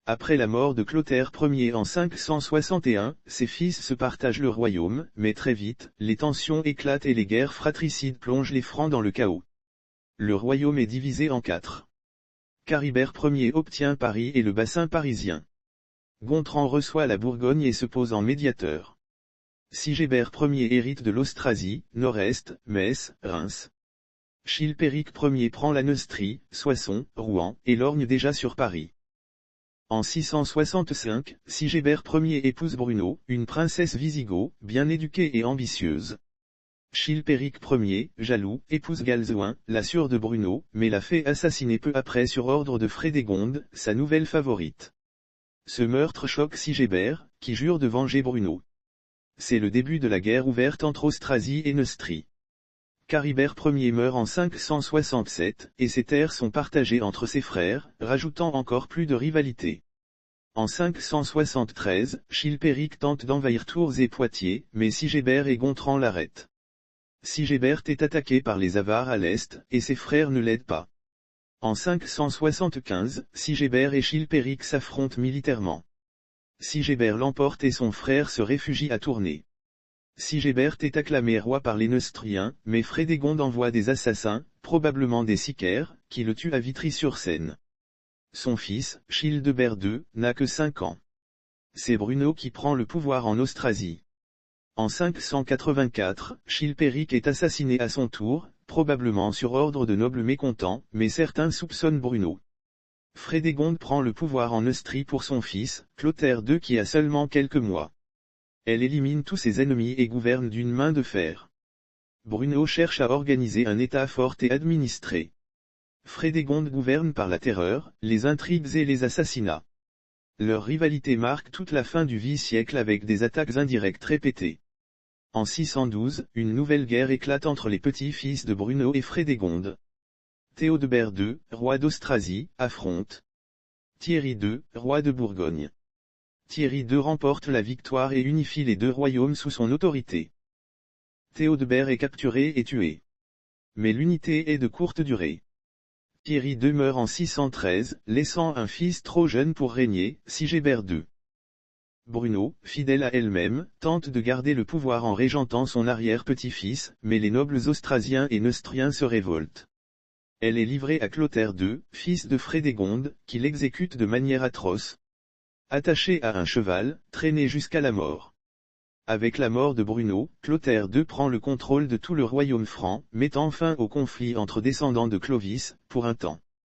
Après la mort de Clotaire Ier en 561, ses fils se partagent le royaume, mais très vite, les tensions éclatent et les guerres fratricides plongent les Francs dans le chaos. Le royaume est divisé en 4. Charibert Ier obtient Paris et le bassin parisien. Gontran reçoit la Bourgogne et se pose en médiateur. Sigébert Ier hérite de l'Austrasie, Nord-Est, Metz, Reims. Chilpéric Ier prend la Neustrie, Soissons, Rouen, et lorgne déjà sur Paris. En 665, Sigébert Ier épouse Bruno, une princesse wisigoth, bien éduquée et ambitieuse. Chilpéric Ier, jaloux, épouse Galzoin, la sœur de Bruno, mais la fait assassiner peu après sur ordre de Frédégonde, sa nouvelle favorite. Ce meurtre choque Sigébert, qui jure de venger Bruno. C'est le début de la guerre ouverte entre Austrasie et Neustrie. Charibert Ier meurt en 567, et ses terres sont partagées entre ses frères, rajoutant encore plus de rivalité. En 573, Chilpéric tente d'envahir Tours et Poitiers, mais Sigébert et Gontran l'arrêtent. Sigébert est attaqué par les Avars à l'est, et ses frères ne l'aident pas. En 575, Sigébert et Chilpéric s'affrontent militairement. Sigébert l'emporte et son frère se réfugie à Tournai. Sigébert est acclamé roi par les Neustriens, mais Frédégonde envoie des assassins, probablement des sicaires, qui le tuent à Vitry-sur-Seine. Son fils, Childebert II, n'a que 5 ans. C'est Bruno qui prend le pouvoir en Austrasie. En 584, Chilpéric est assassiné à son tour, probablement sur ordre de nobles mécontents, mais certains soupçonnent Bruno. Frédégonde prend le pouvoir en Neustrie pour son fils, Clotaire II qui a seulement quelques mois. Elle élimine tous ses ennemis et gouverne d'une main de fer. Bruno cherche à organiser un État fort et administré. Frédégonde gouverne par la terreur, les intrigues et les assassinats. Leur rivalité marque toute la fin du Vie-siècle avec des attaques indirectes répétées. En 612, une nouvelle guerre éclate entre les petits-fils de Bruno et Frédégonde. Théodebert II, roi d'Austrasie, affronte Thierry II, roi de Bourgogne. Thierry II remporte la victoire et unifie les deux royaumes sous son autorité. Théodebert est capturé et tué. Mais l'unité est de courte durée. Thierry II meurt en 613, laissant un fils trop jeune pour régner, Sigébert II. Bruno, fidèle à elle-même, tente de garder le pouvoir en régentant son arrière-petit-fils, mais les nobles austrasiens et neustriens se révoltent. Elle est livrée à Clotaire II, fils de Frédégonde, qui l'exécute de manière atroce. Attaché à un cheval, traîné jusqu'à la mort. Avec la mort de Bruno, Clotaire II prend le contrôle de tout le royaume franc, mettant fin au conflit entre descendants de Clovis, pour un temps.